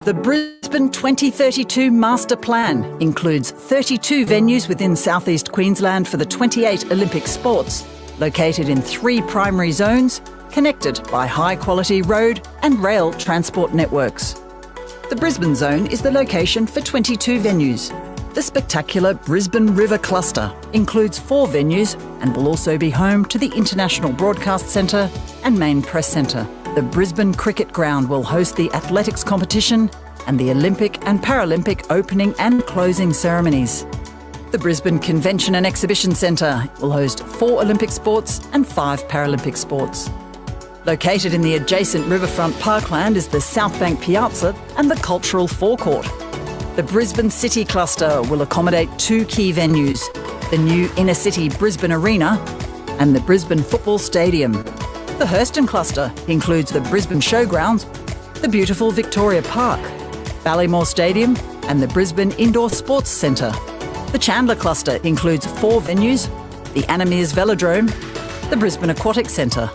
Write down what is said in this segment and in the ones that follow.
The Brisbane 2032 Master Plan includes 32 venues within southeast Queensland for the 28 Olympic sports, located in 3 primary zones, connected by high-quality road and rail transport networks. The Brisbane zone is the location for 22 venues. The spectacular Brisbane River Cluster includes 4 venues and will also be home to the International Broadcast Centre and Main Press Centre. The Brisbane Cricket Ground will host the athletics competition and the Olympic and Paralympic opening and closing ceremonies. The Brisbane Convention and Exhibition Centre will host 4 Olympic sports and 5 Paralympic sports. Located in the adjacent riverfront parkland is the South Bank Piazza and the Cultural Forecourt. The Brisbane City Cluster will accommodate 2 key venues, the new Inner City Brisbane Arena and the Brisbane Football Stadium. The Hurston Cluster includes the Brisbane Showgrounds, the beautiful Victoria Park, Ballymore Stadium and the Brisbane Indoor Sports Centre. The Chandler Cluster includes 4 venues, the Anamiers Velodrome, the Brisbane Aquatic Centre,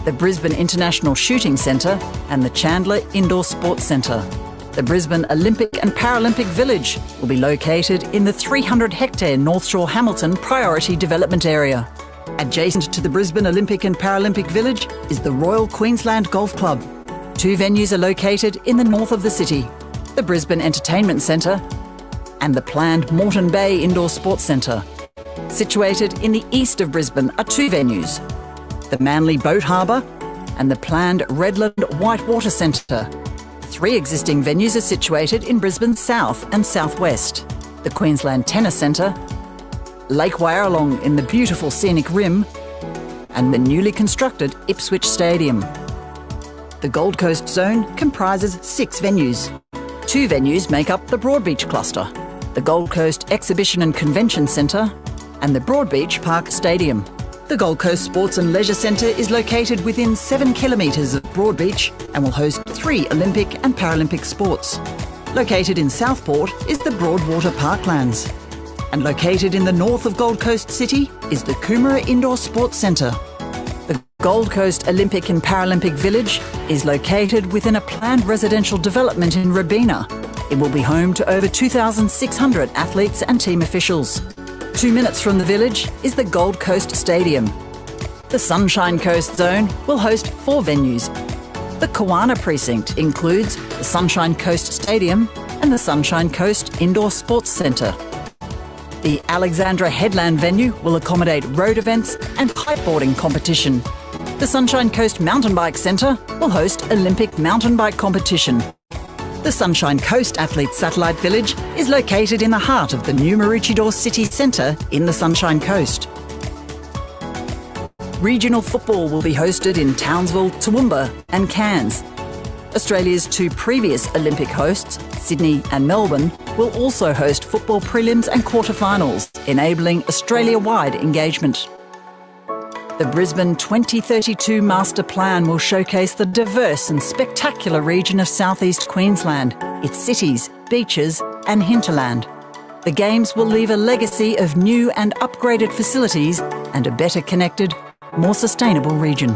the Brisbane International Shooting Centre and the Chandler Indoor Sports Centre. The Brisbane Olympic and Paralympic Village will be located in the 300-hectare North Shore Hamilton Priority Development Area. Adjacent to the Brisbane Olympic and Paralympic Village is the Royal Queensland Golf Club. 2 venues are located in the north of the city, the Brisbane Entertainment Centre and the planned Moreton Bay Indoor Sports Centre. Situated in the east of Brisbane are 2 venues, the Manly Boat Harbour and the planned Redland Whitewater Centre. 3 existing venues are situated in Brisbane's south and southwest, the Queensland Tennis Centre, Lake Warralong in the beautiful Scenic Rim and the newly constructed Ipswich Stadium. The Gold Coast zone comprises 6 venues. 2 venues make up the Broadbeach cluster, the Gold Coast Exhibition and Convention Centre and the Broadbeach Park Stadium. The Gold Coast Sports and Leisure Centre is located within 7 kilometres of Broadbeach and will host 3 Olympic and Paralympic sports. Located in Southport is the Broadwater Parklands. And located in the north of Gold Coast City is the Coomera Indoor Sports Centre. The Gold Coast Olympic and Paralympic Village is located within a planned residential development in Robina. It will be home to over 2,600 athletes and team officials. 2 minutes from the village is the Gold Coast Stadium. The Sunshine Coast Zone will host 4 venues. The Kawana Precinct includes the Sunshine Coast Stadium and the Sunshine Coast Indoor Sports Centre. The Alexandra Headland venue will accommodate road events and kiteboarding competition. The Sunshine Coast Mountain Bike Centre will host Olympic mountain bike competition. The Sunshine Coast Athletes Satellite Village is located in the heart of the new Maroochydore City Centre in the Sunshine Coast. Regional football will be hosted in Townsville, Toowoomba and Cairns. Australia's 2 previous Olympic hosts, Sydney and Melbourne, will also host football prelims and quarterfinals, enabling Australia-wide engagement. The Brisbane 2032 Master Plan will showcase the diverse and spectacular region of southeast Queensland, its cities, beaches and hinterland. The Games will leave a legacy of new and upgraded facilities and a better connected, more sustainable region.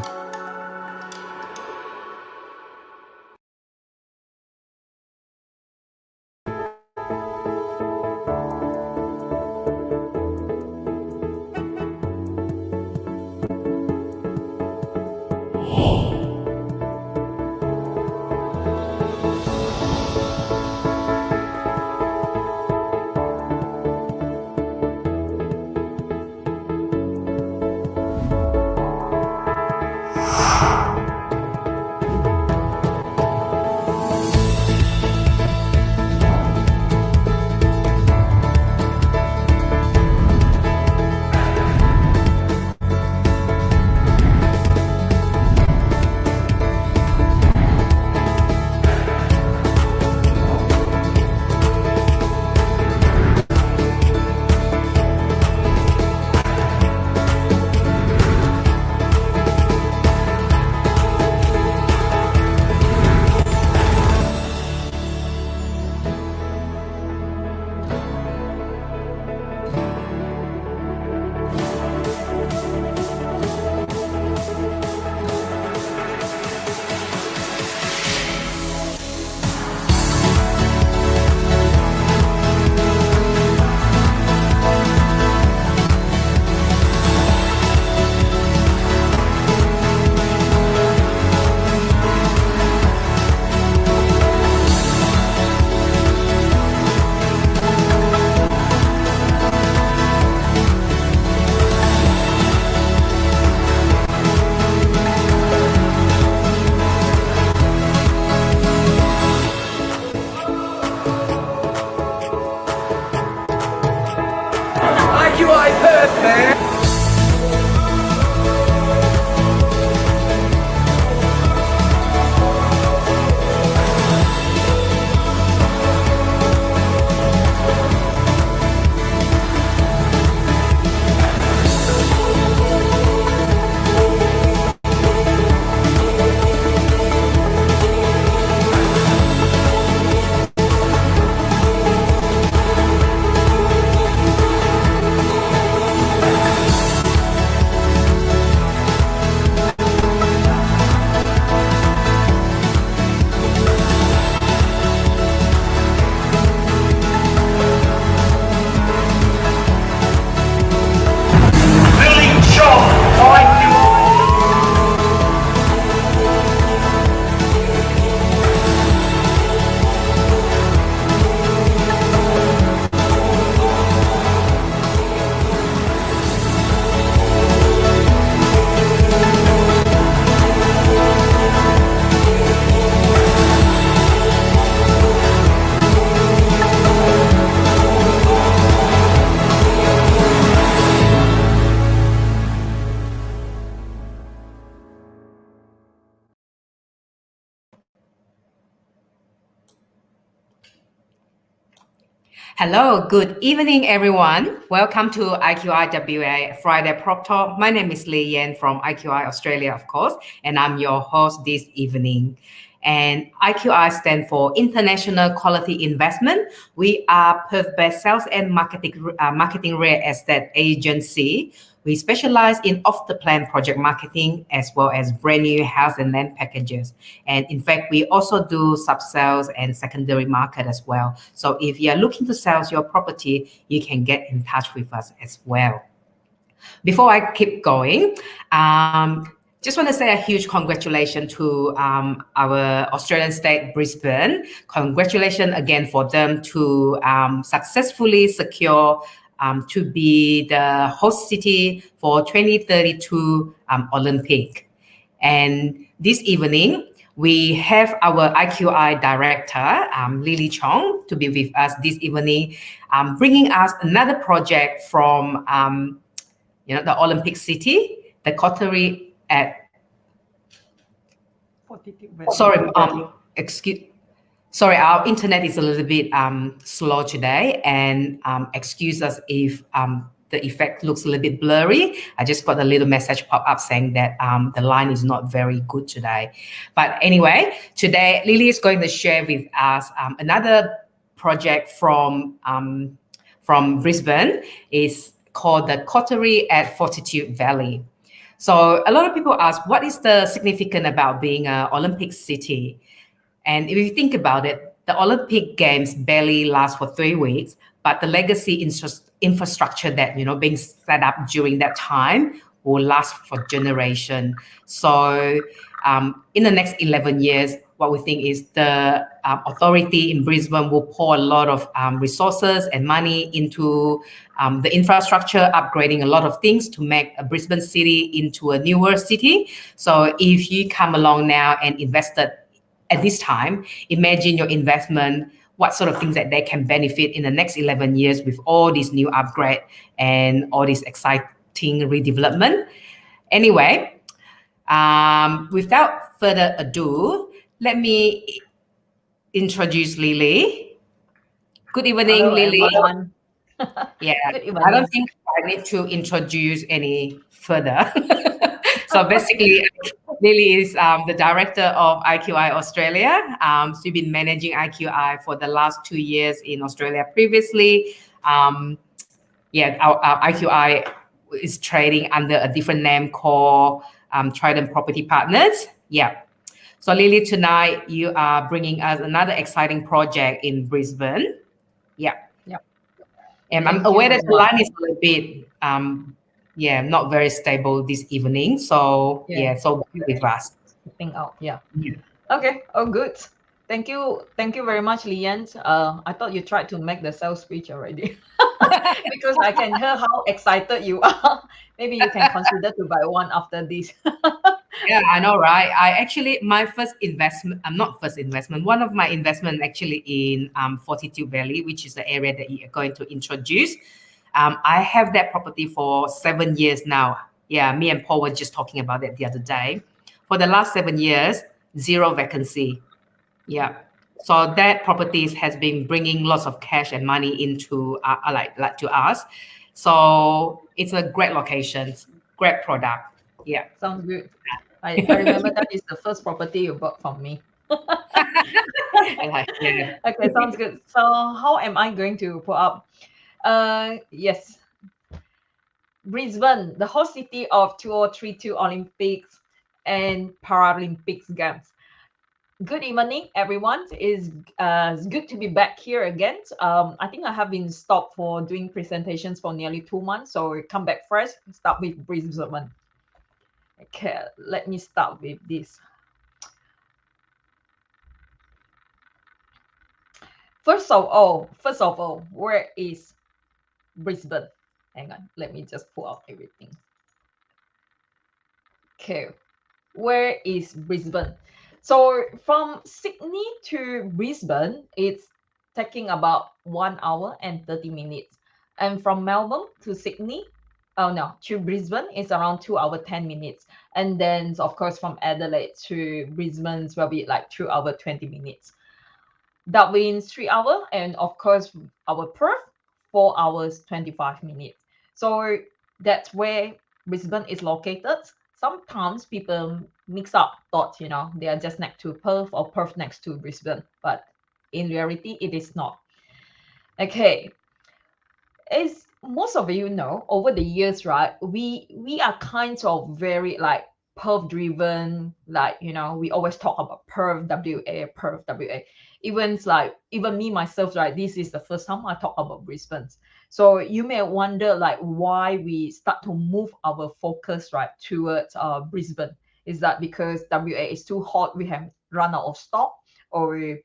Hello, good evening, everyone. Welcome to IQIWA Friday Prop Talk. My name is Lee Yen from IQI Australia, of course, and I'm your host this evening. And IQI stands for International Quality Investment. We are Perth-based sales and marketing real estate agency. We specialize in off-the-plan project marketing as well as brand new house and land packages. And in fact, we also do sub-sales and secondary market as well. So if you're looking to sell your property, you can get in touch with us as well. Before I keep going, just want to say a huge congratulations to our Australian state, Brisbane. Congratulations again for them to successfully secure to be the host city for 2032 Olympic. And this evening, we have our IQI director, Lily Chong, to be with us this evening, bringing us another project from the Olympic City, the Coterie at. Sorry, our internet is a little bit slow today, and excuse us if the effect looks a little bit blurry. I just got a little message pop up saying that the line is not very good today. But anyway, today Lily is going to share with us another project from Brisbane. Is called the Coterie at Fortitude Valley. So a lot of people ask, what is the significance about being an Olympic city? And if you think about it, the Olympic Games barely last for 3 weeks, but the legacy infrastructure that being set up during that time will last for generations. So in the next 11 years, what we think is the authority in Brisbane will pour a lot of resources and money into the infrastructure, upgrading a lot of things to make a Brisbane city into a newer city. So if you come along now and invested at this time, imagine your investment, what sort of things that they can benefit in the next 11 years with all these new upgrade and all this exciting redevelopment. Anyway, without further ado, let me introduce Lily. Good evening, Hello, Lily. Everyone. Yeah, Good evening. I don't think I need to introduce any further. So basically, Lily is the director of IQI Australia. She's been managing IQI for the last 2 years in Australia previously. Our IQI is trading under a different name called Trident Property Partners. Yeah. So Lily, tonight you are bringing us another exciting project in Brisbane. Yeah. Yep. And I'm aware that the line is a little bit, not very stable this evening. So so with us. Out. Yeah. Okay. Oh, good. Thank you. Thank you very much, Lian. I thought you tried to make the sales speech already because I can hear how excited you are. Maybe you can consider to buy one after this. Yeah, I know, right? My first investment, one of my investment actually in Fortitude Valley, which is the area that you're going to introduce. I have that property for 7 years now. Yeah, me and Paul were just talking about it the other day. For the last 7 years, 0 vacancy. Yeah. So that properties has been bringing lots of cash and money into like to us. So it's a great location, great product. Yeah. Sounds good. I remember that is the first property you bought from me. Yeah. Okay, sounds good. So how am I going to put up? Yes. Brisbane, the host city of 2032 Olympics and Paralympics Games. Good evening, everyone. It's good to be back here again. I think I have been stopped for doing presentations for nearly 2 months, so we'll come back first. Start with Brisbane. Okay, let me start with this. First of all, where is Brisbane? Hang on, let me just pull out everything. Okay, where is Brisbane? So from Sydney to Brisbane, it's taking about 1 hour and 30 minutes. And from Melbourne to Sydney, to Brisbane, it's around 2 hours, 10 minutes. And then, of course, from Adelaide to Brisbane will be like 2 hours, 20 minutes. That means 3 hours, and of course our Perth 4 hours 25 minutes. So that's where Brisbane is located. Sometimes people mix up thoughts, they are just next to Perth or Perth next to Brisbane, but in reality it is not. Okay, as most of you know, over the years, right, we are kind of very like perf driven, like we always talk about perf wa. Even me myself, right, this is the first time I talk about Brisbane. So you may wonder like why we start to move our focus right towards Brisbane. Is that because wa is too hot, we have run out of stock, or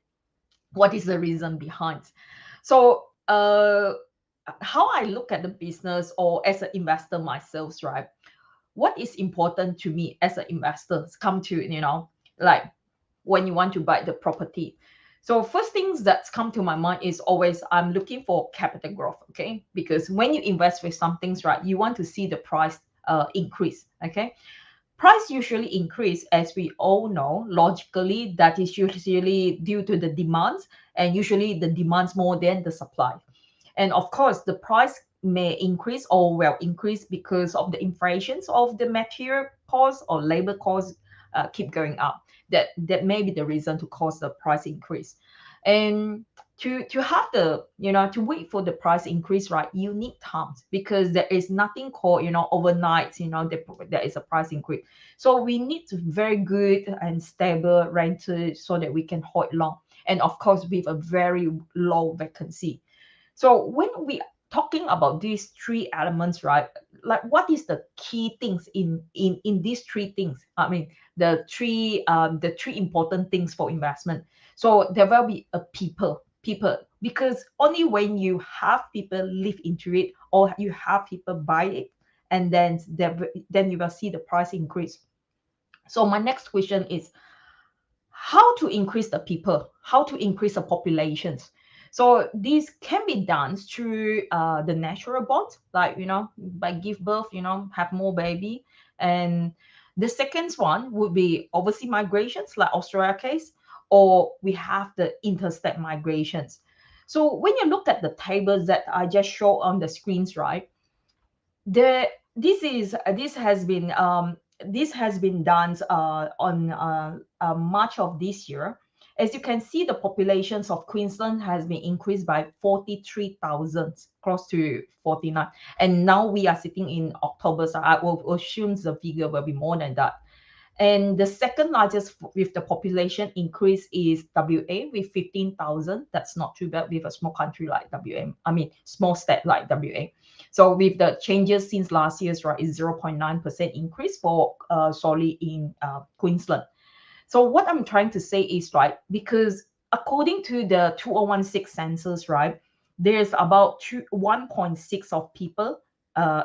what is the reason behind? So how I look at the business or as an investor myself, right? What is important to me as an investor come to, like when you want to buy the property. So first things that's come to my mind is always I'm looking for capital growth, okay? Because when you invest with some things, right, you want to see the price increase, okay? Price usually increase, as we all know, logically, that is usually due to the demands, and usually the demands more than the supply. And of course, the price may increase or will increase because of the inflations of the material costs or labor costs keep going up. That may be the reason to cause the price increase. And to have the to wait for the price increase, right, you need time, because there is nothing called overnight there is a price increase. So we need to very good and stable rental so that we can hold long, and of course with a very low vacancy. So when we talking about these three elements, right, like what is the key things in these three things? I mean, the three important things for investment. So there will be a people, because only when you have people live into it, or you have people buy it, and then you will see the price increase. So my next question is, how to increase the people, how to increase the populations. So this can be done through the natural bonds, like by give birth, have more baby. And the second one would be overseas migrations, like Australia case, or we have the interstate migrations. So when you look at the tables that I just showed on the screens, right, this has been done on March of this year. As you can see, the populations of Queensland has been increased by 43,000, close to 49. And now we are sitting in October, so I will assume the figure will be more than that. And the second largest with the population increase is WA with 15,000. That's not too bad with a small country like WM. I mean, small state like WA. So with the changes since last year's, right, is 0.9% increase for solely in Queensland. So what I'm trying to say is, right, because according to the 2016 census, right, there's about 1.6 of people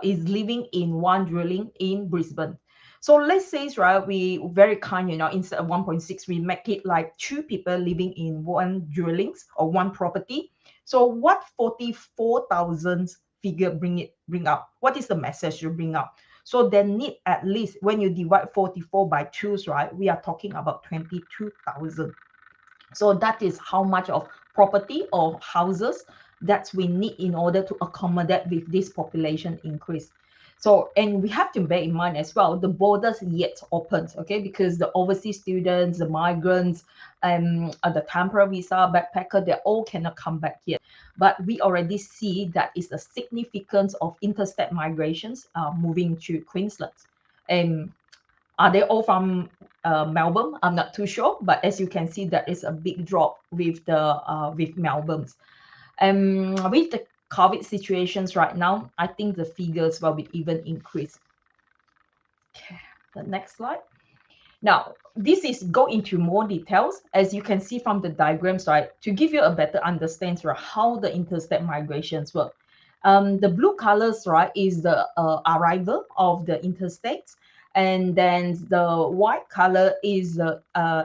is living in one dwelling in Brisbane. So let's say, right, we very kind, instead of 1.6, we make it like 2 people living in one dwellings or one property. So what 44,000 figure bring up? What is the message you bring up? So they need at least, when you divide 44 by 2, right, we are talking about 22,000. So that is how much of property or houses that we need in order to accommodate with this population increase. So, and we have to bear in mind as well, the borders yet opened, okay, because the overseas students, the migrants, the temporary visa, backpacker, they all cannot come back yet. But we already see that is the significance of interstate migrations moving to Queensland. And are they all from Melbourne? I'm not too sure, but as you can see, there is a big drop with the with Melbourne. With the COVID situations right now, I think the figures will be even increased. Okay, the next slide. Now, this is go into more details, as you can see from the diagrams, right, to give you a better understanding of how the interstate migrations work. The blue colors, right, is the arrival of the interstates, and then the white color is the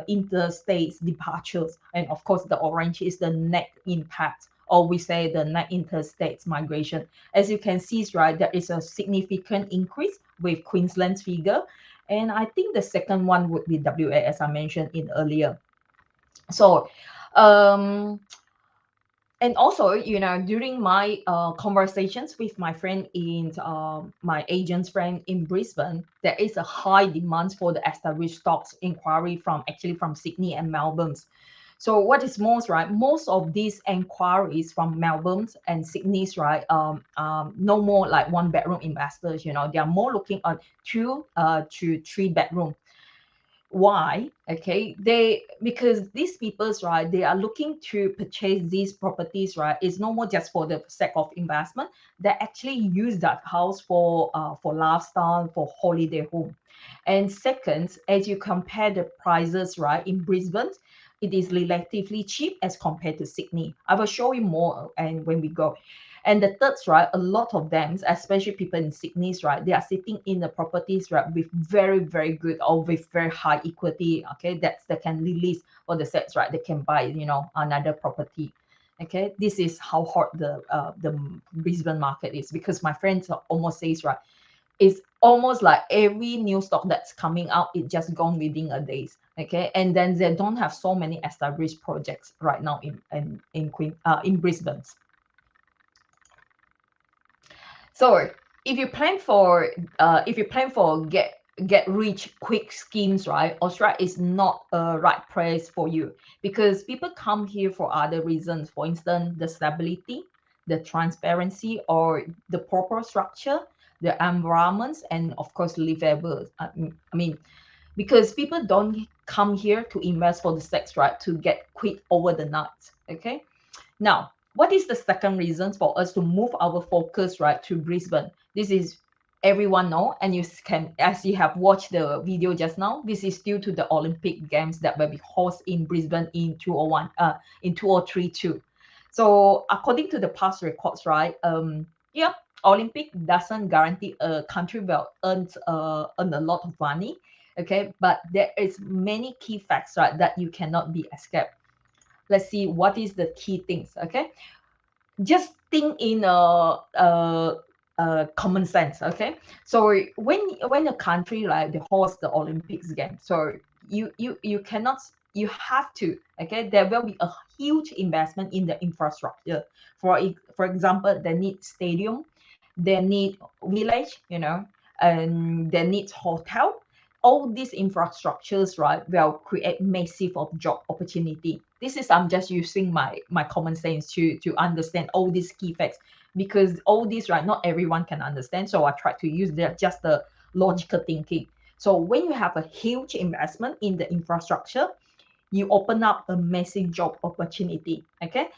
interstate departures, and of course the orange is the net impact, or we say the net interstate migration. As you can see, right, there is a significant increase with Queensland's figure, and I think the second one would be WA, as I mentioned in earlier. So And also, during my conversations with my friend in my agent's friend in Brisbane, there is a high demand for the established stocks inquiry from Sydney and Melbourne. So what is most, right? Most of these inquiries from Melbourne and Sydney's, right, no more like 1-bedroom investors. They are more looking at 2 to 3-bedroom. Why? Okay, because these people's, right, they are looking to purchase these properties, right? It's no more just for the sake of investment. They actually use that house for lifestyle, for holiday home. And second, as you compare the prices, right, in Brisbane, it is relatively cheap as compared to Sydney. I will show you more and when we go. And the third, right, a lot of them, especially people in Sydney's, right, they are sitting in the properties, right, with very, very good or with very high equity, okay, that they can release for the sets, right, they can buy, another property. Okay, this is how hot the Brisbane market is, because my friends almost says, right, it's almost like every new stock that's coming out, it just gone within a days. Okay, and then they don't have so many established projects right now in Brisbane. So if you plan for get rich quick schemes, right, Australia is not a right place for you, because people come here for other reasons. For instance, the stability, the transparency, or the proper structure, the environments, and of course livable. I mean, because people don't come here to invest for the sex, right, to get quit over the night. Okay. Now, what is the second reason for us to move our focus, right, to Brisbane? This is everyone know, and you can, as you have watched the video just now, this is due to the Olympic Games that will be hosted in Brisbane in 2001, in 2003 too. So according to the past records, right, yeah, Olympic doesn't guarantee a country will earn a lot of money, okay, but there is many key facts, right, that you cannot be escaped. Let's see what is the key things. Okay, just think in common sense. Okay, so when a country like the host the Olympics game, so you cannot, you have to, okay, there will be a huge investment in the infrastructure. For example, they need stadium, they need village, and they need hotel. All these infrastructures, right, will create massive of job opportunity. This is, I'm just using my common sense to understand all these key facts, because all these, right, not everyone can understand. So I try to use just the logical thinking. So when you have a huge investment in the infrastructure, you open up a massive job opportunity. Okay,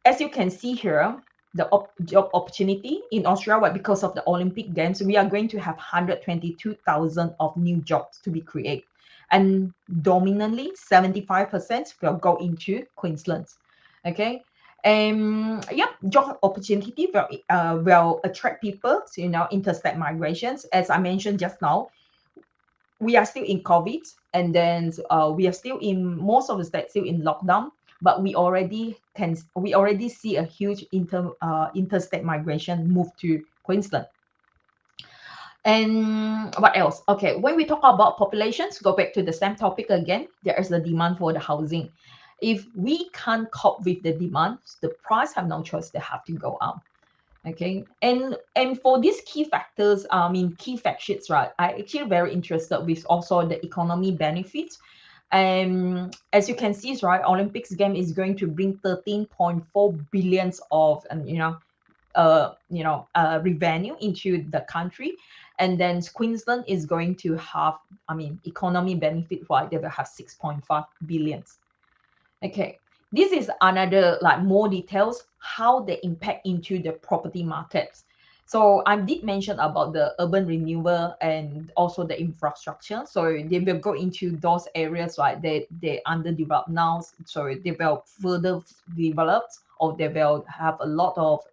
as you can see here, the job opportunity in Australia, because of the Olympic Games, we are going to have 122,000 of new jobs to be created, and dominantly 75% will go into Queensland. Okay, yeah, job opportunity will attract people to, interstate migrations. As I mentioned just now, we are still in COVID, and then we are still in, most of the states still in lockdown, but we already see a huge interstate migration move to Queensland. And what else? Okay, when we talk about populations, go back to the same topic again. There is the demand for the housing. If we can't cope with the demand, the price have no choice; they have to go up. Okay, and for these key factors, key fact sheets, right, I actually very interested with also the economy benefits. As you can see, right, Olympics game is going to bring 13.4 billions of revenue into the country. And then Queensland is going to have, economy benefit, right, they will have 6.5 billions. Okay, this is another, like, more details how they impact into the property markets. So I did mention about the urban renewal and also the infrastructure. So they will go into those areas, right? They underdeveloped now, so they will further developed, or they will have a lot of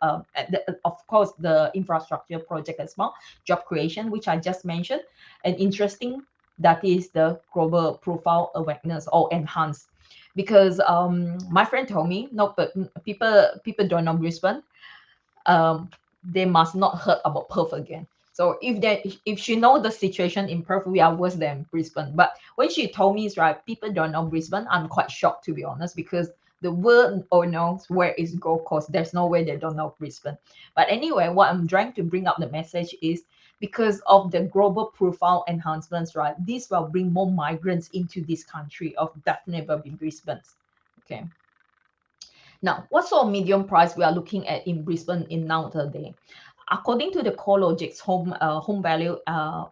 of course the infrastructure project as well, job creation, which I just mentioned, and interesting, that is the global profile awareness or enhance. Because my friend told me, no, but people don't know Brisbane. They must not heard about Perth again. So if she know the situation in Perth, we are worse than Brisbane. But when she told me, right, people don't know Brisbane, I'm quite shocked, to be honest, because the world knows where is Gold Coast. There's no way they don't know Brisbane. But anyway, what I'm trying to bring up the message is because of the global profile enhancements, right? This will bring more migrants into this country. Of definitely will be Brisbane. Okay. Now, what sort of medium price we are looking at in Brisbane in nowadays? According to the CoreLogic's home value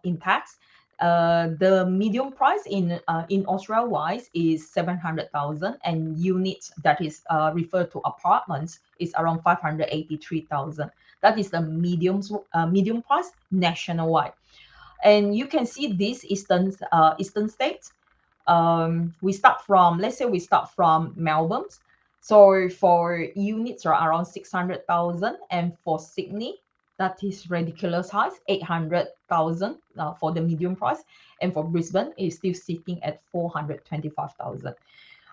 index, the medium price in Australia wise is 700,000, and units that is referred to apartments is around 583,000. That is the medium price nationwide. And you can see these eastern states. We start from, let's say we start from Melbourne. So for units are around 600,000, and for Sydney, that is ridiculous high, 800,000 for the medium price, and for Brisbane is still sitting at 425,000.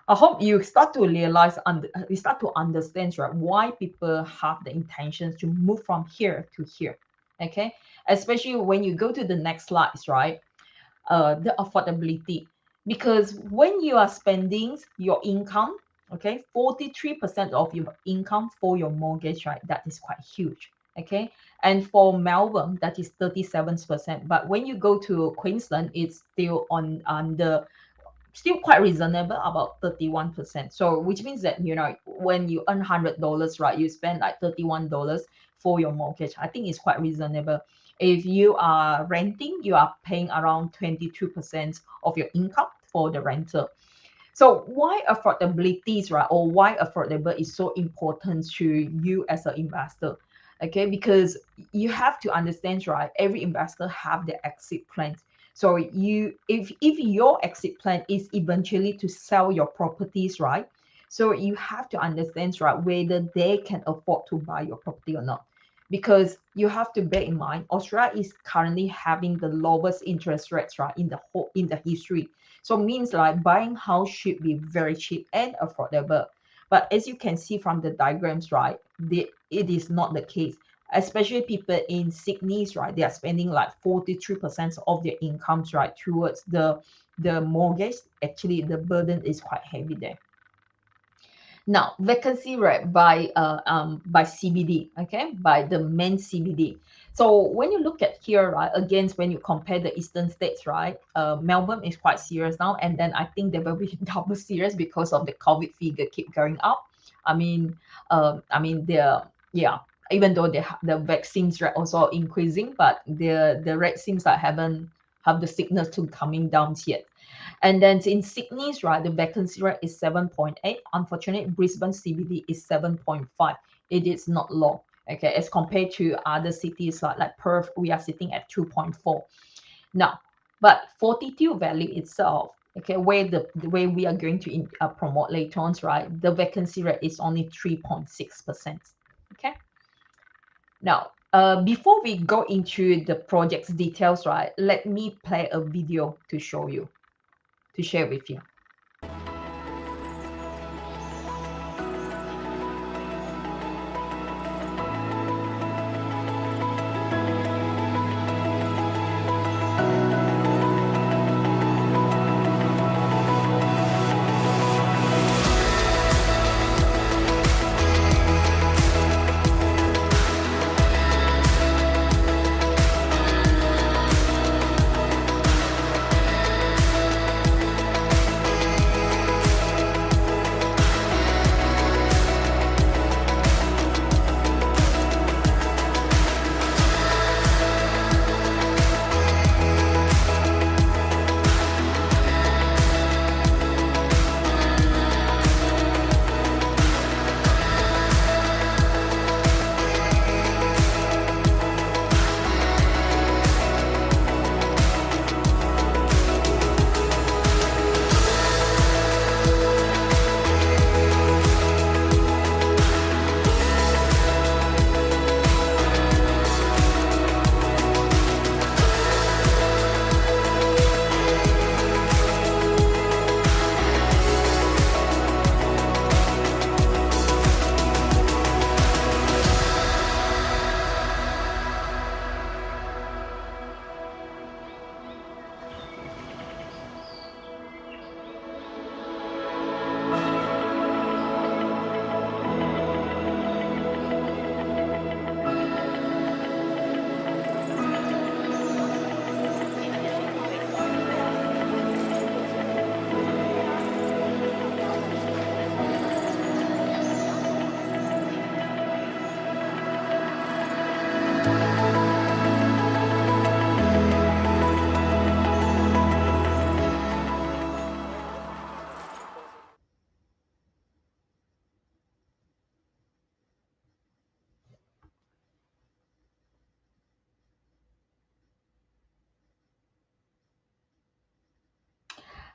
I hope you start to realize and you start to understand, right, why people have the intentions to move from here to here. Okay, especially when you go to the next slides, right? The affordability, because when you are spending your income, okay, 43% of your income for your mortgage, right, that is quite huge. Okay, and for Melbourne that is 37%, but when you go to Queensland, it's still on the still quite reasonable, about 31%. So which means that, you know, when you earn $100, right, you spend like $31 for your mortgage. I think it's quite reasonable. If you are renting, you are paying around 22% of your income for the rental. So why affordability is, right, or why affordable is so important to you as an investor? Okay, because you have to understand, right, every investor have the exit plan. So if your exit plan is eventually to sell your properties, right, so you have to understand, right, whether they can afford to buy your property or not. Because you have to bear in mind, Australia is currently having the lowest interest rates, right, in the history. So means like buying house should be very cheap and affordable. But as you can see from the diagrams, right, it is not the case. Especially people in Sydney, right, they are spending like 43% of their incomes, right, towards the mortgage. Actually, the burden is quite heavy there. Now, vacancy rate by CBD, okay, by the main CBD. So when you look at here, right, again, when you compare the eastern states, right, Melbourne is quite serious now, and then I think they will be double serious because of the COVID figure keep going up. Even though the vaccines rate also increasing, but the rate seems like haven't have the signals to coming down yet. And then in Sydney's, right, the vacancy rate is 7.8. Unfortunately, Brisbane CBD is 7.5. It is not low. Okay, as compared to other cities like Perth, we are sitting at 2.4. Now, but Fortitude Valley itself, okay, where the way we are going to promote later on, right, the vacancy rate is only 3.6%. Okay. Now, before we go into the project's details, right, let me play a video to show you, to share with you.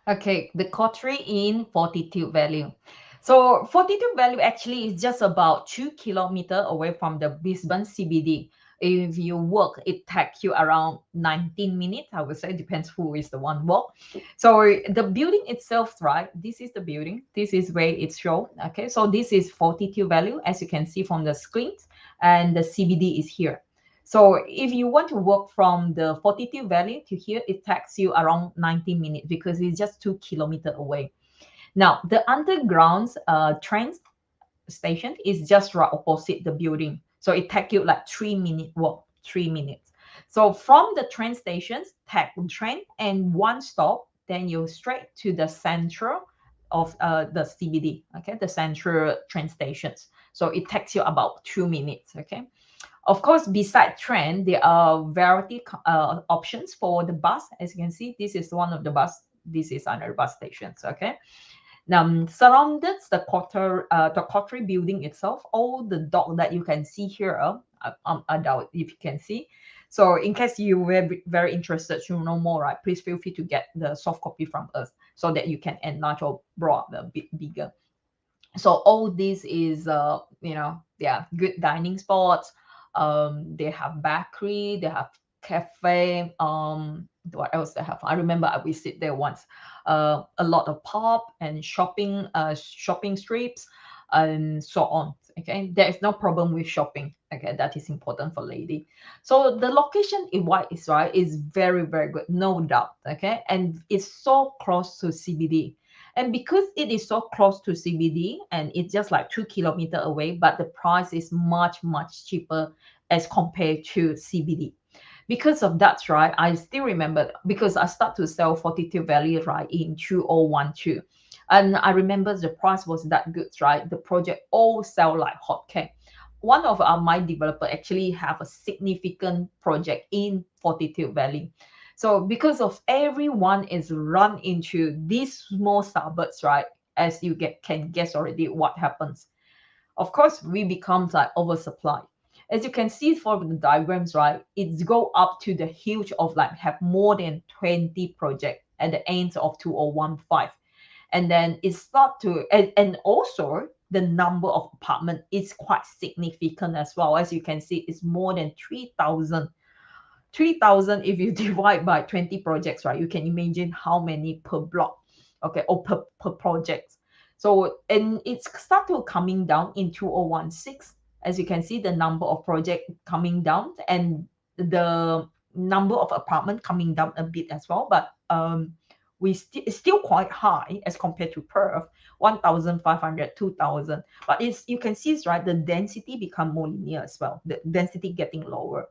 Okay, the Coterie in Fortitude Valley. So Fortitude Valley actually is just about 2 kilometers away from the Brisbane CBD. If you walk, it takes you around 19 minutes. I would say depends who is the one walk. So the building itself, right? This is the building. This is where it's shown. Okay, so this is Fortitude Valley, as you can see from the screens, and the CBD is here. So if you want to walk from the Fortitude Valley to here, it takes you around 90 minutes because it's just 2 kilometers away. Now, the underground train station is just right opposite the building. So it takes you like 3 minute walk, 3 minutes. So from the train stations, take the train and one stop, then you straight to the central of the CBD, okay, the central train stations. So it takes you about 2 minutes, okay. Of course, beside train, there are variety options for the bus. As you can see, this is one of the bus. This is another bus stations. Okay. Now, surrounded the Coterie building itself, all the dog that you can see here, I doubt if you can see. So, in case you were very interested to know more, right, please feel free to get the soft copy from us so that you can enlarge or broad a bit bigger. So all this is yeah, good dining spots. They have bakery, they have cafe. What else they have? I remember I visit there once. A lot of pub and shopping strips and so on. Okay, there is no problem with shopping. Okay, that is important for lady. So the location in White is right is very very good, no doubt. Okay, and it's so close to CBD. And because it is so close to CBD and it's just like 2 kilometers away, but the price is much, much cheaper as compared to CBD. Because of that, right, I still remember because I started to sell Fortitude Valley, right, in 2012. And I remember the price was that good, right? The project all sell like hotcake. One of my developer actually have a significant project in Fortitude Valley. So because of everyone is run into these small suburbs, right? As you can guess already what happens. Of course, we become like oversupply. As you can see from the diagrams, right? It's go up to the huge of like have more than 20 projects at the end of 2015. And then it start to and also the number of apartment is quite significant as well. As you can see, it's more than 3,000. 3,000 if you divide by 20 projects, right? You can imagine how many per block, okay, or per project. So, and it's started coming down in 2016. As you can see, the number of project coming down and the number of apartment coming down a bit as well. But it's still quite high as compared to Perth, 1,500, 2,000. But it's you can see, right, the density become more linear as well. The density getting lower.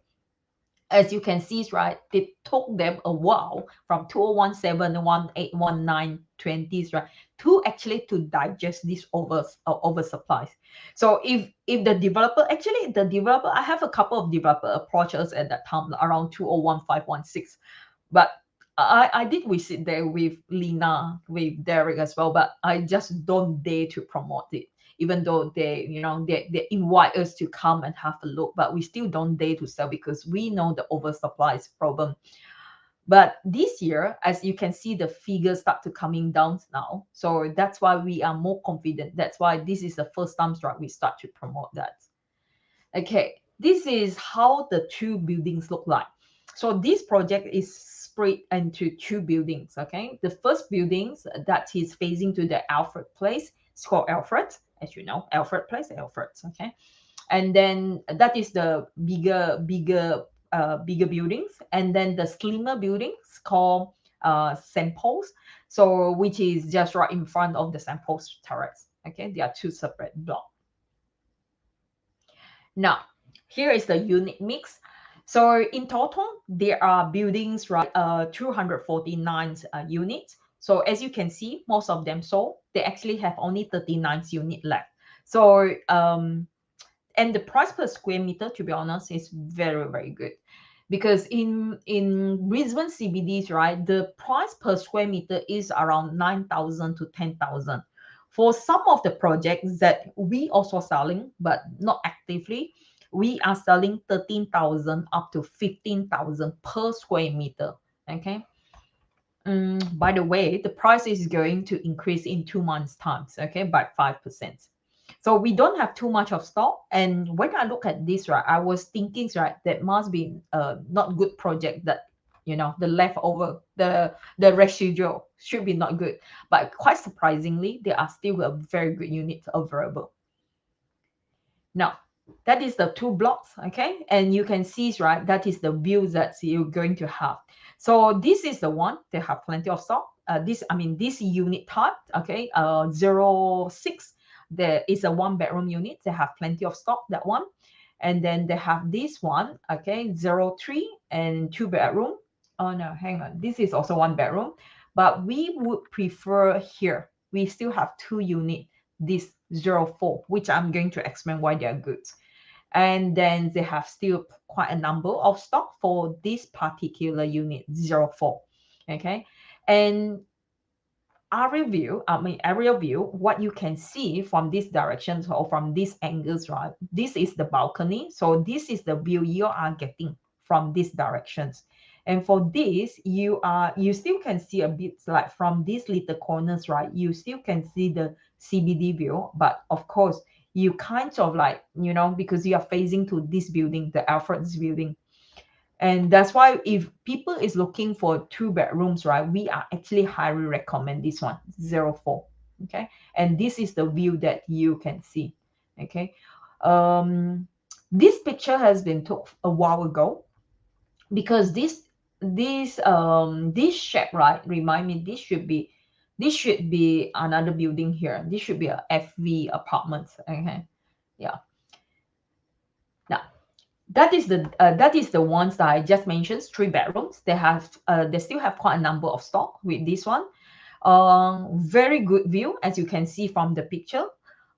As you can see, right, it took them a while from 2017, 18, 20s, right, to actually to digest this oversupplies. So if the developer, actually the developer, I have a couple of developer approach us at that time around 2015, 16, but I did visit there with Lina, with Derek as well, but I just don't dare to promote it even though they invite us to come and have a look, but we still don't dare to sell because we know the oversupply is problem. But this year, as you can see, the figures start to coming down now, so that's why we are more confident. That's why this is the first time we start to promote that. Okay, this is how the two buildings look like. So this project is split into two buildings. Okay, the first buildings that is facing to the Alfred Place, it's called Alfred, as you know, Alfred Place, Alfred. Okay, and then that is the bigger buildings, and then the slimmer buildings called St. Paul's, so which is just right in front of the St. Paul's Terrace. Okay, they are two separate blocks. Now, here is the unit mix. So in total, there are buildings, right, 249 units. So as you can see, most of them sold. They actually have only 39 units left. So, and the price per square meter, to be honest, is very, very good. Because in Brisbane CBDs, right, the price per square meter is around 9,000 to 10,000. For some of the projects that we also selling, but not actively, we are selling 13,000 up to 15,000 per square meter. Okay. By the way, the price is going to increase in 2 months' time, okay, by 5%. So we don't have too much of stock. And when I look at this, right, I was thinking, right, that must be not good project that, you know, the leftover, the residual should be not good. But quite surprisingly, there are still a very good units available. Now, that is the 2 blocks, okay? And you can see, right, that is the view that you're going to have. So this is the one, they have plenty of stock. This unit type, okay, 06, there is a 1-bedroom unit. They have plenty of stock, that one. And then they have this one, okay, 03 and 2-bedroom. Oh no, hang on. This is also 1-bedroom, but we would prefer here. We still have 2 units, this 04, which I'm going to explain why they are good. And then they have still quite a number of stock for this particular unit 04. Okay. And aerial view, what you can see from this direction or from these angles, right? This is the balcony. So this is the view you are getting from these directions. And for this, you still can see a bit like from these little corners, right? You still can see the CBD view, but of course, you kind of like, you know, because you are facing to this building, the Alfred's building. And that's why if people is looking for 2 bedrooms, right, we are actually highly recommend this one, 04. Okay. And this is the view that you can see. Okay. This picture has been took a while ago because this shape, right, remind me this should be another building here. This should be a FV apartments. Okay. Yeah. Now, that is the ones that I just mentioned, 3 bedrooms. They still have quite a number of stock with this one. Very good view, as you can see from the picture.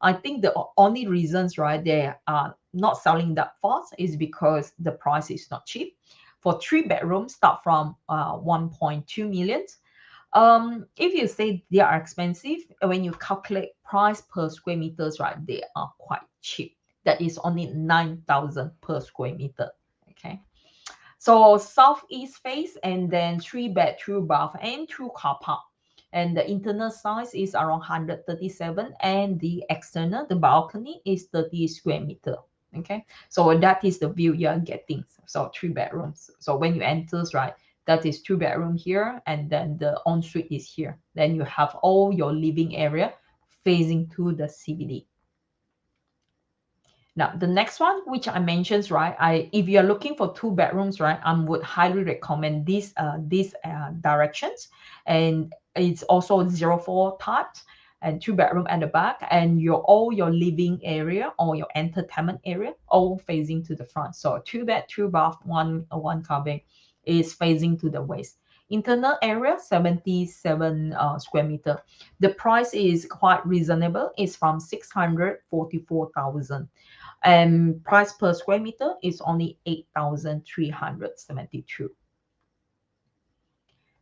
I think the only reasons, right, they are not selling that fast is because the price is not cheap. For 3 bedrooms, start from 1.2 million. If you say they are expensive, when you calculate price per square meters, right, they are quite cheap. That is only 9,000 per square meter. Okay. So southeast face, and then 3-bed, 2-bath, and 2 car park. And the internal size is around 137, and the external, the balcony, is 30 square meter. Okay. So that is the view you are getting. So 3 bedrooms. So when you enter, right, that is 2 bedroom here, and then the ensuite is here. Then you have all your living area facing to the CBD. Now, the next one, which I mentioned, right, if you're looking for 2 bedrooms, right, I would highly recommend these directions. And it's also 04 types and 2 bedroom at the back, and all your living area or your entertainment area all facing to the front. So 2 bed, 2 bath, one car bay is facing to the west. Internal area 77 square meter. The price is quite reasonable. It's from 644,000. And price per square meter is only 8,372.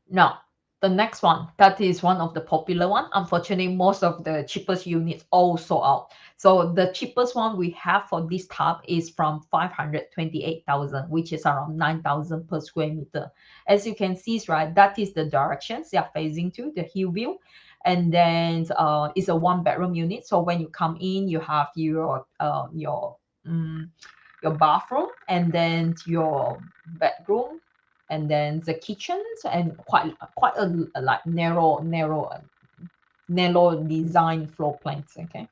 Now, the next one, that is one of the popular one. Unfortunately, most of the cheapest units all sold out. So the cheapest one we have for this type is from 528,000, which is around 9,000 per square meter. As you can see, right, that is the directions they are facing to, the hill view. And then it's a 1-bedroom unit. So when you come in, you have your bathroom, and then your bedroom, and then the kitchens, and quite a like narrow design floor plans. Okay.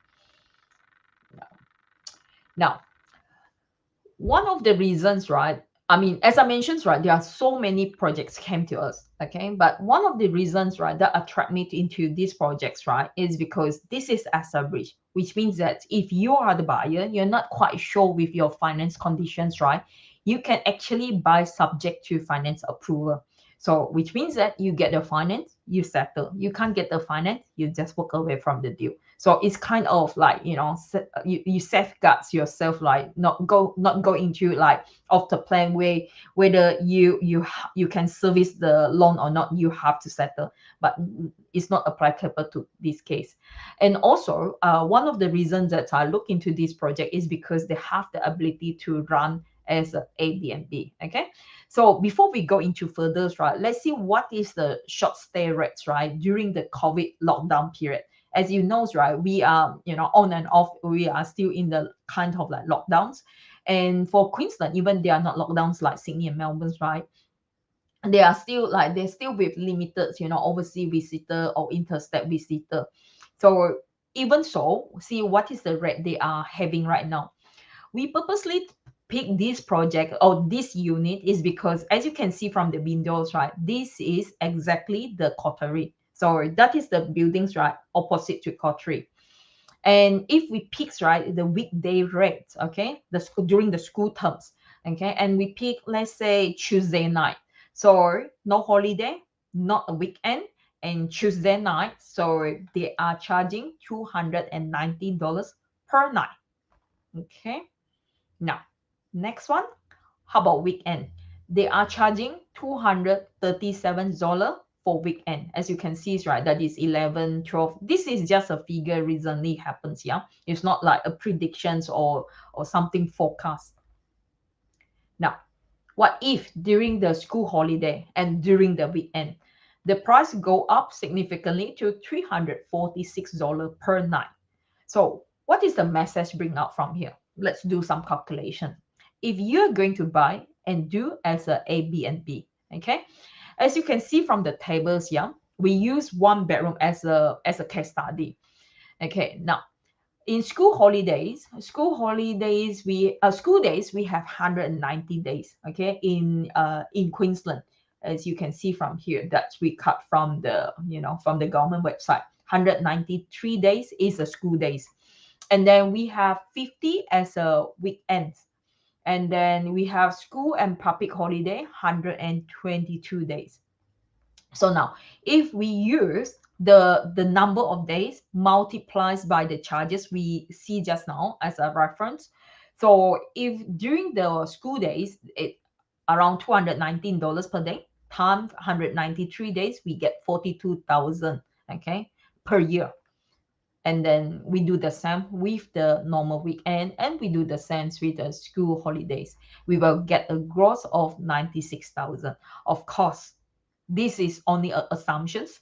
Now, one of the reasons, right, I mean, as I mentioned, right, there are so many projects came to us, okay, but one of the reasons, right, that attract me into these projects, right, is because this is established, which means that if you are the buyer, you're not quite sure with your finance conditions, right, you can actually buy subject to finance approval. So which means that you get the finance, you settle. You can't get the finance, you just walk away from the deal. So it's kind of like, you know, you safeguards yourself, like not go into like off the plan way, whether you can service the loan or not, you have to settle. But it's not applicable to this case. And also, one of the reasons that I look into this project is because they have the ability to run as a Airbnb. Okay, so before we go into further, right, let's see what is the short stay rates, right, during the COVID lockdown period. As you know, right, we are, on and off, we are still in the kind of like lockdowns. And for Queensland, even they are not lockdowns like Sydney and Melbourne, right, they're still with limited, overseas visitor or interstate visitor. So even so, see what is the rate they are having right now. We purposely pick this project or this unit is because, as you can see from the windows, right, this is exactly the Coterie. So that is the buildings, right, opposite to Coterie. And if we pick, right, the weekday rate, okay, during the school terms, okay, and we pick, let's say, Tuesday night. So no holiday, not a weekend, and Tuesday night. So they are charging $290 per night. Okay. Now, next one, how about weekend? They are charging $237 for weekend. As you can see, right, that is 11, 12. This is just a figure recently happens, yeah? It's not like a predictions or something forecast. Now, what if during the school holiday and during the weekend, the price go up significantly to $346 per night? So what is the message bring out from here? Let's do some calculation. If you're going to buy and do as a Airbnb, okay, as you can see from the tables here, we use one bedroom as a case study. Okay, now in school days we have 190 days. Okay, in Queensland, as you can see from here, that we cut from the from the government website. 193 days is a school days. And then we have 50 as a weekend. And then we have school and public holiday, 122 days. So now, if we use the number of days multiplies by the charges we see just now as a reference. So if during the school days, it around $219 per day, times 193 days, we get 42,000, okay, per year. And then we do the same with the normal weekend, and we do the same with the school holidays. We will get a gross of 96,000. Of course, this is only assumptions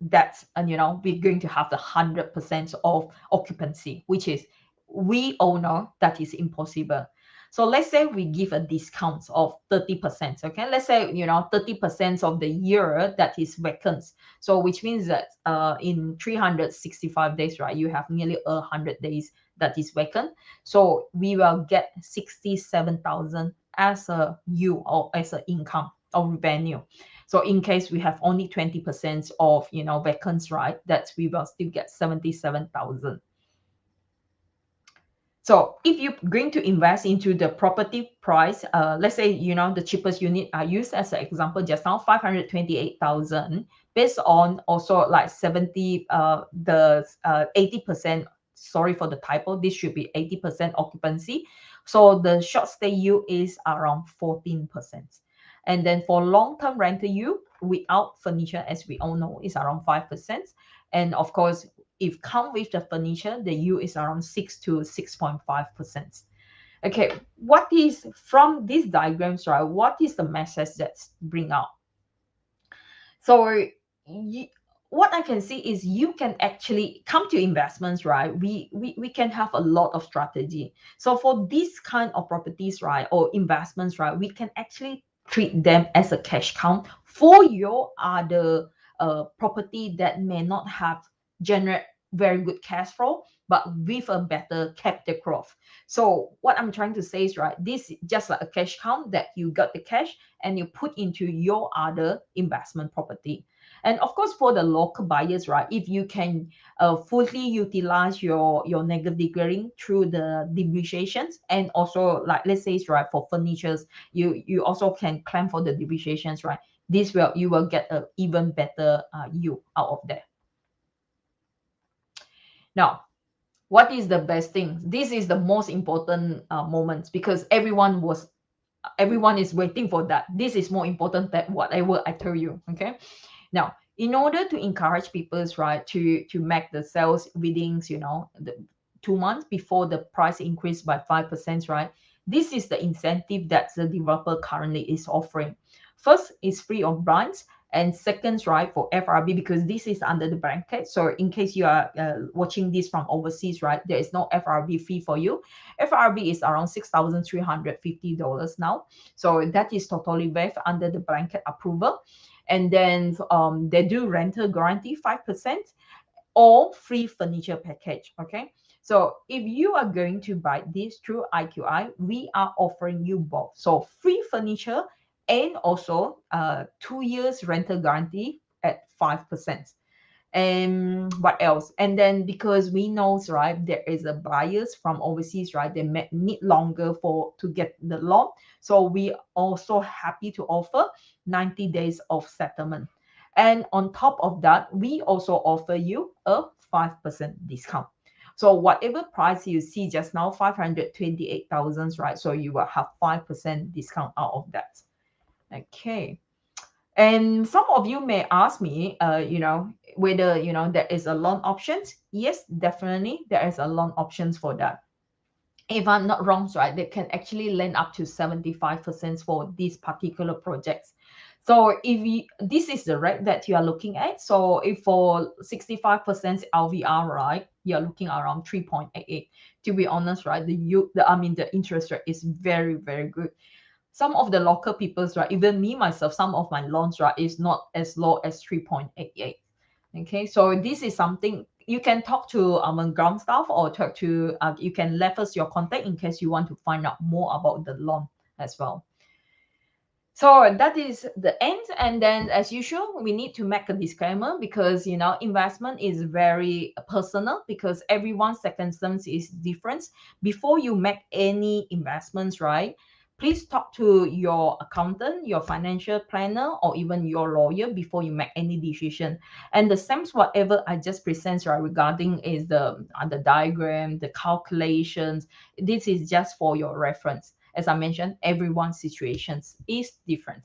that, and we're going to have the 100% of occupancy, which is, we all know that is impossible. So let's say we give a discount of 30%. Okay, let's say 30% of the year that is vacant. So which means that in 365 days, right, you have nearly 100 days that is vacant. So we will get 67,000 as a yield or as an income or revenue. So in case we have only 20% of vacants, right, that we will still get 77,000. So if you're going to invest into the property price, let's say, the cheapest unit I used as an example just now, 528,000, based on also like 80%, sorry for the typo, this should be 80% occupancy. So the short stay yield is around 14%. And then for long-term rental yield without furniture, as we all know, is around 5%. And of course, if come with the furniture, the yield is around 6 to 6.5%. Okay, what is from these diagrams, right? What is the message that's bring out? So what I can see is you can actually come to investments, right? We can have a lot of strategy. So for this kind of properties, right, or investments, right, we can actually treat them as a cash count for your other property that may not have generate very good cash flow, but with a better capital growth. So what I'm trying to say is, right, this is just like a cash count that you got the cash and you put into your other investment property. And of course, for the local buyers, right, if you can fully utilize your negative gearing through the depreciations, and also like, let's say, right, for furnitures, you also can claim for the depreciations, right? You will get an even better yield out of that. Now, what is the best thing? This is the most important moments, because everyone is waiting for that. This is more important than whatever I tell you. Okay. Now, in order to encourage people, right, to make the sales within the 2 months before the price increase by 5%, right, This is the incentive that the developer currently is offering. First is free of branch, and second, right, for FRB, because this is under the bracket. So in case you are watching this from overseas, right, there is no FRB fee for you. FRB is around $6,350 now. So that is totally waived under the blanket approval. And then they do rental guarantee 5% or free furniture package. Okay. So if you are going to buy this through IQI, we are offering you both. So free furniture and also 2 years rental guarantee at 5%. And what else? And then because we know, right, there is a buyers from overseas, right, they may need longer to get the loan. So we also happy to offer 90 days of settlement. And on top of that, we also offer you a 5% discount. So whatever price you see just now, 528,000, right? So you will have 5% discount out of that. Okay. And some of you may ask me, whether, there is a loan options. Yes, definitely there is a loan options for that. If I'm not wrong, right, they can actually lend up to 75% for these particular projects. So this is the rate that you are looking at. So if for 65% LVR, right, you're looking around 3.88. To be honest, right, the interest rate is very, very good. Some of the local peoples, right, even me myself, some of my loans, right, is not as low as 3.88. Okay, so this is something you can talk to ground staff, or talk to you can left us your contact in case you want to find out more about the loan as well. So that is the end. And then as usual, we need to make a disclaimer, because investment is very personal, because everyone's circumstance is different. Before you make any investments, right, please talk to your accountant, your financial planner, or even your lawyer before you make any decision. And the same whatever I just present, right, regarding is the diagram, the calculations. This is just for your reference. As I mentioned, everyone's situations is different.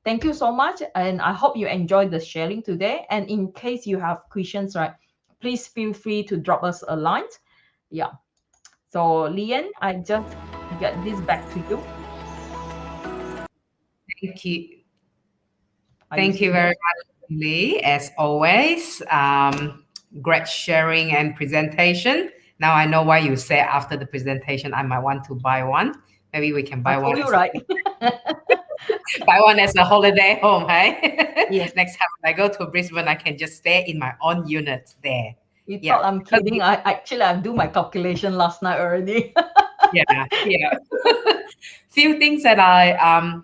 Thank you so much, and I hope you enjoyed the sharing today. And in case you have questions, right, please feel free to drop us a line. Yeah. So Lian, I just get this back to you. Thank you. Thank you very much, Lee, as always. Great sharing and presentation. Now I know why you said after the presentation I might want to buy one. Maybe we can buy one. You right. Buy one as a holiday home, hey? Yes. Next time I go to Brisbane, I can just stay in my own unit there. You thought I'm kidding. I do my calculation last night already. yeah. Few things that I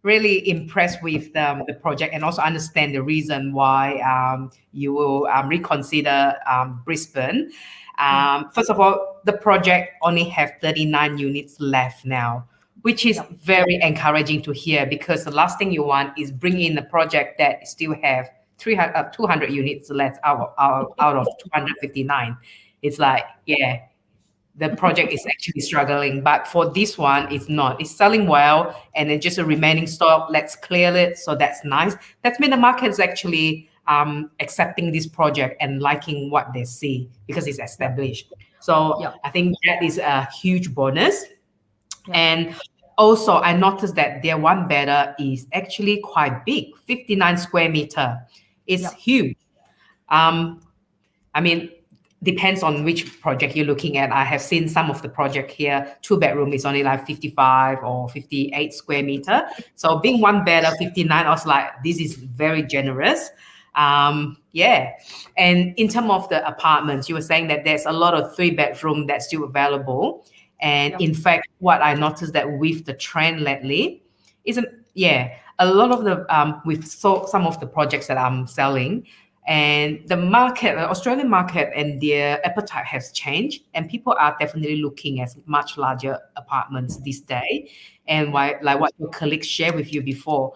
really impressed with the project, and also understand the reason why you will reconsider Brisbane. First of all, the project only have 39 units left now, which is very encouraging to hear, because the last thing you want is bring in a project that still have 200 units left out of 259. It's like, the project is actually struggling. But for this one, it's not. It's selling well, and then just a remaining stock, let's clear it. So that's nice. That's mean the market is actually accepting this project and liking what they see, because it's established. So I think that is a huge bonus. And also, I noticed that their one bedder is actually quite big, 59 square meter. It's huge. I mean, depends on which project you're looking at. I have seen some of the project here, 2-bedroom is only like 55 or 58 square meter. So being one bedder, 59, I was like, this is very generous. And in terms of the apartments, you were saying that there's a lot of 3-bedroom that's still available. And in fact, what I noticed that with the trend lately isn't, a lot of the, we've sold some of the projects that I'm selling, and the market, the Australian market, and their appetite has changed, and people are definitely looking at much larger apartments this day. And like what your colleagues shared with you before,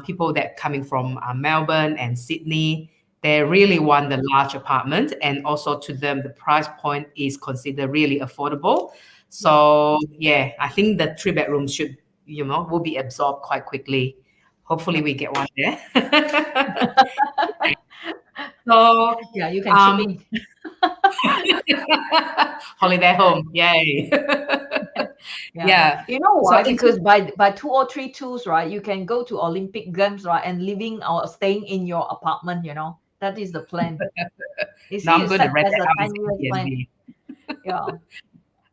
people that coming from Melbourne and Sydney, they really want the large apartment, and also to them the price point is considered really affordable. So I think the 3-bedroom should, will be absorbed quite quickly. Hopefully we get one there. So you can chip in. holiday home, yay. Yeah. You know So why? Because by 2 or 3 2s, right, you can go to Olympic Games, right, and living or staying in your apartment. That is the plan. You now see, I'm it's going to set rent as that a out as 10 years plan. Airbnb. Yeah.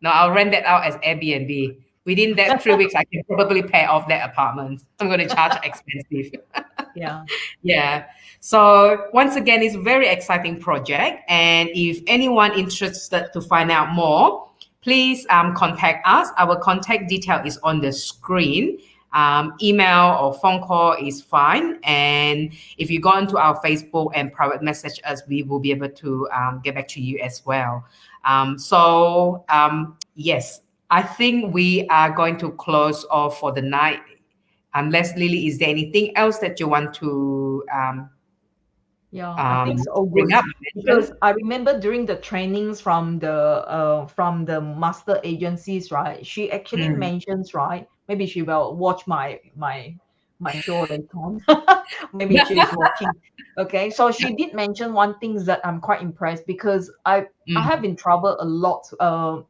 No, I'll rent that out as Airbnb. Within that 3 weeks, I can probably pay off that apartment. I'm going to charge expensive. Yeah. Yeah. So once again, it's a very exciting project. And if anyone interested to find out more, please contact us. Our contact detail is on the screen. Email or phone call is fine. And if you go into our Facebook and private message us, we will be able to get back to you as well. Yes, I think we are going to close off for the night. Unless Lily, is there anything else that you want to Yeah, I think so bring good up? because Mention? I remember during the trainings from the master agencies, right? She actually Mm, mentions, right? Maybe she will watch my show later on. Maybe she is watching. Okay, so she did mention one thing that I'm quite impressed because I have mm, been troubled a lot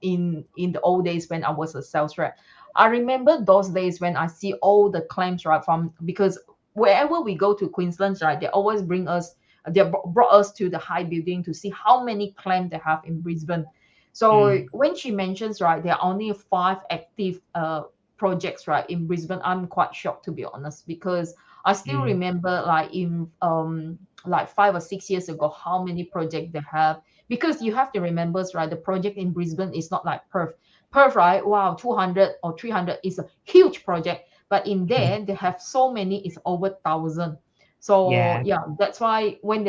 in the old days when I was a sales rep. I remember those days when I see all the claims, right, from because wherever we go to Queensland, right, they always bring us they brought us to the high building to see how many claims they have in Brisbane. So mm, when she mentions, right, there are only 5 active projects, right, in Brisbane, I'm quite shocked, to be honest, because I still mm, remember like in like 5 or 6 years ago how many projects they have. Because you have to remember, right, the project in Brisbane is not like Perth. Perth, right, wow, 200 or 300 is a huge project, but in there they have so many, it's over 1,000. So yeah. yeah, that's why when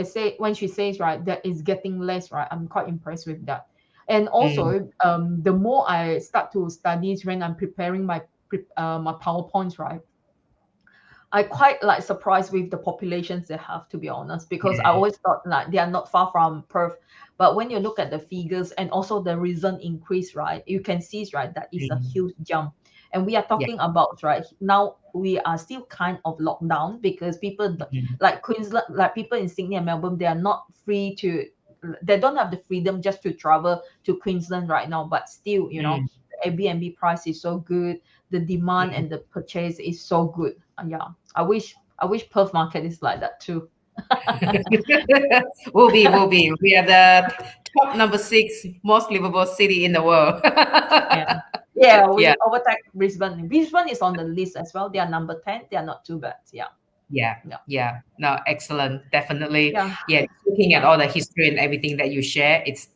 she says, right, that is getting less, right, I'm quite impressed with that. And Mm, also, the more I start to study when I'm preparing my PowerPoints, right, I quite like surprised with the populations they have, to be honest, because I yeah. always thought like they are not far from Perth. But when you look at the figures and also the recent increase, right, you can see, right, that is a Mm, huge jump. And we are yeah. talking about, right, now we are still kind of locked down because people Mm, like Queensland, like people in Sydney and Melbourne, they are not free to, they don't have the freedom just to travel to Queensland right now. But still, mm, the Airbnb price is so good, the demand mm. and the purchase is so good. Yeah, I wish Perth market is like that too. Will be. We are the top number 6 most livable city in the world. Yeah. Yeah, Yeah. we overtake Brisbane. Brisbane is on the list as well. They are number 10. They are not too bad. Yeah. Yeah, Yeah. yeah. No, excellent. Definitely. Yeah. Yeah, looking at Yeah. all the history and everything that you share, it's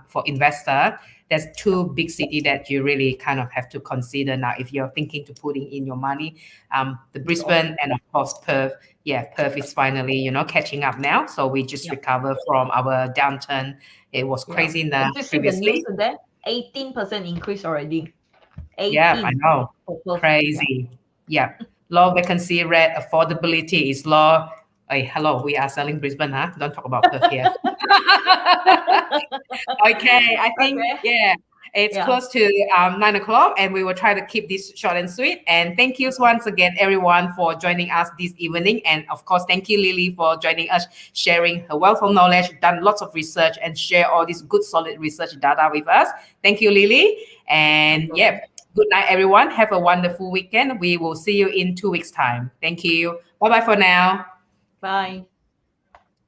for investor, there's Yeah. 2 big city that you really kind of have to consider now if you're thinking to putting in your money. The It's awesome. Brisbane and of course Perth. Yeah, Perth is finally, catching up now. So we just Yeah. recover from our downturn. It was Yeah. crazy in the Did you see the news previously. there? 18% increase already. Yeah, I 18 know. for Perth. Yeah. Crazy. Yeah. Low vacancy rate, affordability is low. Hey, hello, we are selling Brisbane, huh? Don't talk about Perth here. Okay, I think, Okay. yeah, it's Yeah. close to 9 o'clock, and we will try to keep this short and sweet. And thank you once again, everyone, for joining us this evening. And of course, thank you, Lily, for joining us, sharing her wealth of knowledge, done lots of research, and share all this good, solid research data with us. Thank you, Lily. No And problem. yeah, good night, everyone. Have a wonderful weekend. We will see you in 2 weeks' time. Thank you. Bye bye for now. Bye.